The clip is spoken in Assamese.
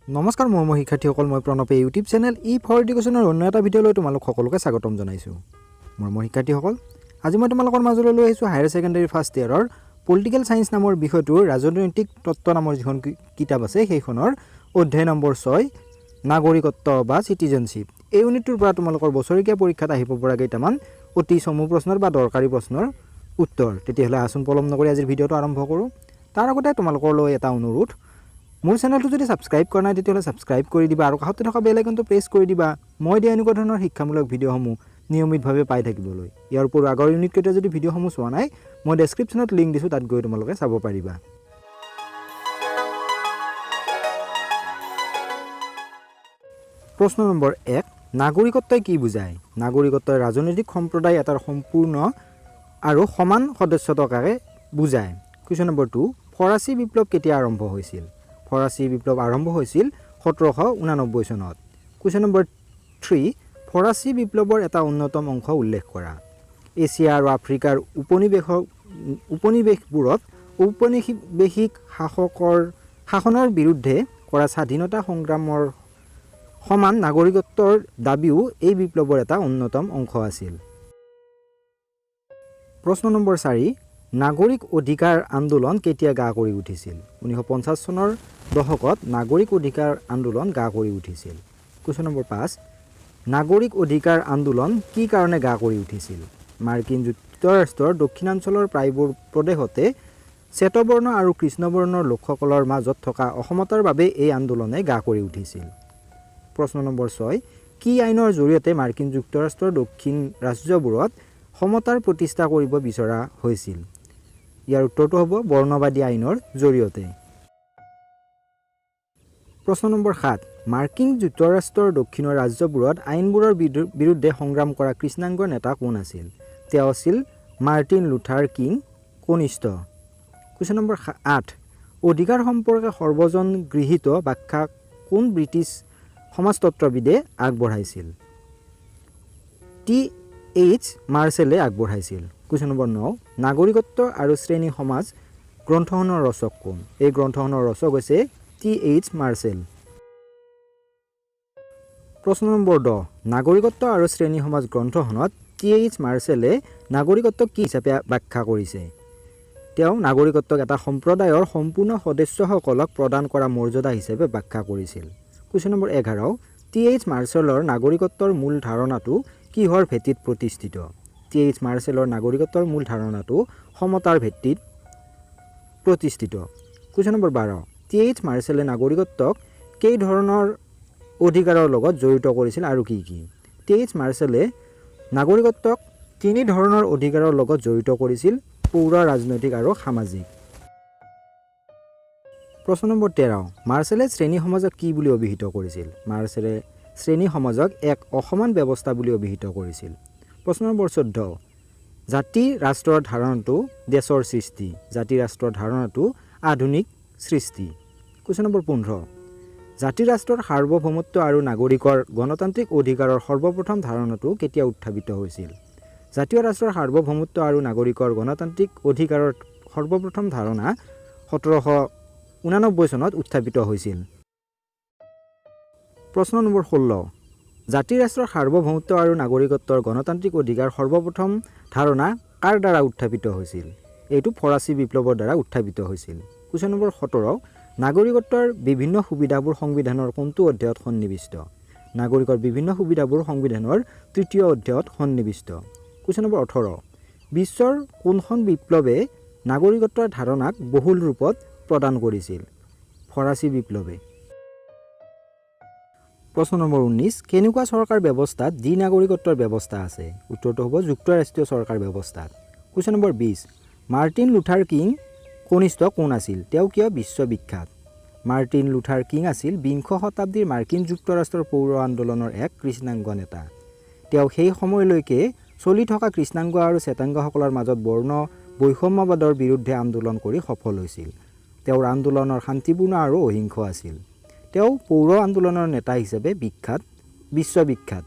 নমস্কাৰ মৰমৰ শিক্ষাৰ্থীসকল, মই প্ৰণৱে ইউটিউব চেনেল ফৰ এডুকেশ্যনৰ অন্য এটা ভিডিঅ'লৈ তোমালোক সকলোকে স্বাগতম জনাইছোঁ। মৰমৰ শিক্ষাৰ্থীসকল, আজি মই তোমালোকৰ মাজলৈ লৈ আহিছোঁ হায়াৰ ছেকেণ্ডেৰী ফাৰ্ষ্ট ইয়েৰৰ পলিটিকেল ছায়েন্স নামৰ বিষয়টোৰ ৰাজনৈতিক তত্ত্ব নামৰ যিখন কিতাপ আছে সেইখনৰ অধ্যায় নম্বৰ 6 নাগৰিকত্ব বা চিটিজেনশ্বিপ। এই ইউনিটটোৰ পৰা তোমালোকৰ বছৰেকীয়া পৰীক্ষাত আহিব পৰা কেইটামান অতি চমু প্ৰশ্নৰ বা দৰকাৰী প্ৰশ্নৰ উত্তৰ। তেতিয়াহ'লে আচোন পলম নকৰি আজিৰ ভিডিঅ'টো আৰম্ভ কৰোঁ। তাৰ আগতে তোমালোকলৈ এটা অনুৰোধ, মোৰ চেনেলটো যদি ছাবস্ক্ৰাইব কৰা নাই তেতিয়াহ'লে ছাবস্ক্ৰাইব কৰি দিবা আৰু কাষতে থকা বেল আইকনটো প্ৰেছ কৰি দিবা মই দিয়া এনেকুৱা ধৰণৰ শিক্ষামূলক ভিডিঅ'সমূহ নিয়মিতভাৱে পাই থাকিবলৈ। ইয়াৰ উপৰিও আগৰ ইউনিটকেইটা যদি ভিডিঅ'সমূহ চোৱা নাই মই ডেছক্ৰিপশ্যনত লিংক দিছোঁ, তাত গৈ তোমালোকে চাব পাৰিবা। প্ৰশ্ন নম্বৰ 1, নাগৰিকত্বই কি বুজায়? নাগৰিকত্বই ৰাজনৈতিক সম্প্ৰদায় এটাৰ সম্পূৰ্ণ আৰু সমান সদস্যতাকে বুজায়। কুৱেশ্যন নম্বৰ 2, ফৰাচী বিপ্লৱ কেতিয়া আৰম্ভ হৈছিল? ফৰাচী বিপ্লৱ আৰম্ভ হৈছিল 1789 চনত। কুৱেশ্যন নম্বৰ 3, ফৰাচী বিপ্লৱৰ এটা অন্যতম অংশ উল্লেখ কৰা। এছিয়া আৰু আফ্ৰিকাৰ উপনিৱেশবোৰত ঔপনিৱেশিক শাসনৰ বিৰুদ্ধে কৰা স্বাধীনতা সংগ্ৰামৰ সমান নাগৰিকত্বৰ দাবীও এই বিপ্লৱৰ এটা অন্যতম অংশ আছিল। প্ৰশ্ন নম্বৰ 4, নাগৰিক অধিকাৰ আন্দোলন কেতিয়া গা কৰি উঠিছিল? 1950 চনৰ দশকত নাগৰিক অধিকাৰ আন্দোলন গা কৰি উঠিছিল। কুৱেশ্যন নম্বৰ 5, নাগৰিক অধিকাৰ আন্দোলন কি কাৰণে গা কৰি উঠিছিল? মাৰ্কিন যুক্তৰাষ্ট্ৰৰ দক্ষিণাঞ্চলৰ প্ৰায়বোৰ প্ৰদেশতে শ্বেতবৰ্ণ আৰু কৃষ্ণবৰ্ণৰ লোকসকলৰ মাজত থকা অসমতাৰ বাবে এই আন্দোলনে গা কৰি উঠিছিল। প্ৰশ্ন নম্বৰ 6, কি আইনৰ জৰিয়তে মাৰ্কিন যুক্তৰাষ্ট্ৰৰ দক্ষিণ ৰাজ্যবোৰত সমতাৰ প্ৰতিষ্ঠা কৰিব বিচৰা হৈছিল? ইয়াৰ উত্তৰটো হ'ব বৰ্ণবাদী আইনৰ জৰিয়তে। প্ৰশ্ন নম্বৰ 7, মাৰ্কিন যুক্তৰাষ্ট্ৰৰ দক্ষিণৰ ৰাজ্যবোৰত আইনবোৰৰ বিৰুদ্ধে সংগ্ৰাম কৰা কৃষ্ণাংগ নেতা কোন আছিল? তেওঁ আছিল মাৰ্টিন লুথাৰ কিং কনিষ্ঠ। কুৱেশ্যন নম্বৰ 8, অধিকাৰ সম্পৰ্কে সৰ্বজন গৃহীত ব্যাখ্যা কোন ব্ৰিটিছ সমাজতত্ত্ববিদে আগবঢ়াইছিল? T.H. মাৰ্শ্বেলে আগবঢ়াইছিল। কুৱেশ্যন নম্বৰ 9, নাগৰিকত্ব আৰু শ্ৰেণী সমাজ গ্ৰন্থখনৰ ৰচক কোন? এই গ্ৰন্থখনৰ ৰচক হৈছে T.H. মাৰ্শ্বেল। প্ৰশ্ন নম্বৰ 10, নাগৰিকত্ব আৰু শ্ৰেণী সমাজ গ্ৰন্থখনত T.H. মাৰ্শ্বেলে নাগৰিকত্বক কি হিচাপে ব্যাখ্যা কৰিছে? তেওঁ নাগৰিকত্বক এটা সম্প্ৰদায়ৰ সম্পূৰ্ণ সদস্যসকলক প্ৰদান কৰা মৰ্যাদা হিচাপে ব্যাখ্যা কৰিছিল। Question number 11, T.H. মাৰ্শ্বেলৰ নাগৰিকত্বৰ মূল ধাৰণাটো কিহৰ ভিত্তিত প্ৰতিষ্ঠিত? T.H. মাৰ্শ্বেলৰ নাগৰিকত্বৰ মূল ধাৰণাটো সমতাৰ ভিত্তিত প্ৰতিষ্ঠিত। Question number 12, T.H. মাৰ্শ্বেলে নাগৰিকত্বক কেই ধৰণৰ অধিকাৰৰ লগত জড়িত কৰিছিল আৰু কি কি? T.H. মাৰ্শ্বেলে নাগৰিকত্বক 3 ধৰণৰ অধিকাৰৰ লগত জড়িত কৰিছিল: পৌৰ, ৰাজনৈতিক আৰু সামাজিক। প্ৰশ্ন নম্বৰ 13, মাৰ্শ্বেলে শ্ৰেণী সমাজক কি বুলি অভিহিত কৰিছিল? মাৰ্শ্বেলে শ্ৰেণী সমাজক এক অসমান ব্যৱস্থা বুলি অভিহিত কৰিছিল। প্ৰশ্ন নম্বৰ 14, জাতি ৰাষ্ট্ৰৰ ধাৰণাটো দেশৰ সৃষ্টি। জাতি ৰাষ্ট্ৰৰ ধাৰণাটো আধুনিক সৃষ্টি। কুৱেশ্যন নম্বৰ 15, জাতি ৰাষ্ট্ৰৰ সাৰ্বভৌমত্ব আৰু নাগৰিকৰ গণতান্ত্ৰিক অধিকাৰৰ সৰ্বপ্ৰথম ধাৰণাটো কেতিয়া উত্থাপিত হৈছিল? জাতীয় ৰাষ্ট্ৰৰ সাৰ্বভৌমত্ব আৰু নাগৰিকৰ গণতান্ত্ৰিক অধিকাৰৰ সৰ্বপ্ৰথম ধাৰণা 1789 চনত উত্থাপিত হৈছিল। প্ৰশ্ন নম্বৰ 16, জাতি ৰাষ্ট্ৰৰ সাৰ্বভৌমত্ব আৰু নাগৰিকত্বৰ গণতান্ত্ৰিক অধিকাৰ সৰ্বপ্ৰথম ধাৰণা কাৰ দ্বাৰা উত্থাপিত হৈছিল? এইটো ফৰাচী বিপ্লৱৰ দ্বাৰা উত্থাপিত হৈছিল। কুৱেশ্যন নম্বৰ 17, নাগৰিকত্বৰ বিভিন্ন সুবিধাবোৰ সংবিধানৰ কোনটো অধ্যায়ত সন্নিৱিষ্ট? নাগৰিকৰ বিভিন্ন সুবিধাবোৰ সংবিধানৰ 3য় অধ্যায়ত সন্নিৱিষ্ট। কুৱেশ্যন নম্বৰ 18, বিশ্বৰ কোনখন বিপ্লৱে নাগৰিকত্বৰ ধাৰণাক বহুল ৰূপত প্ৰদান কৰিছিল? ফৰাচী বিপ্লৱে। প্ৰশ্ন নম্বৰ 19, কেনেকুৱা চৰকাৰ ব্যৱস্থাত দ্বি নাগৰিকত্বৰ ব্যৱস্থা আছে? উত্তৰটো হ'ব যুক্তৰাষ্ট্ৰীয় চৰকাৰ ব্যৱস্থাত। Question number 20, Martin Luther king কনিষ্ঠ কোন আছিল? তেওঁ কিয় বিশ্ববিখ্যাত? মাৰ্টিন লুথাৰ কিং আছিল 20শ শতাব্দীৰ মাৰ্কিন যুক্তৰাষ্ট্ৰৰ পৌৰ আন্দোলনৰ এক কৃষ্ণাংগ নেতা। তেওঁ সেই সময়লৈকে চলি থকা কৃষ্ণাংগ আৰু শ্বেতাংগসকলৰ মাজত বৰ্ণ বৈষম্যবাদৰ বিৰুদ্ধে আন্দোলন কৰি সফল হৈছিল। তেওঁৰ আন্দোলনৰ শান্তিপূৰ্ণ আৰু অহিংস আছিল। তেওঁ পৌৰ আন্দোলনৰ নেতা হিচাপে বিশ্ববিখ্যাত।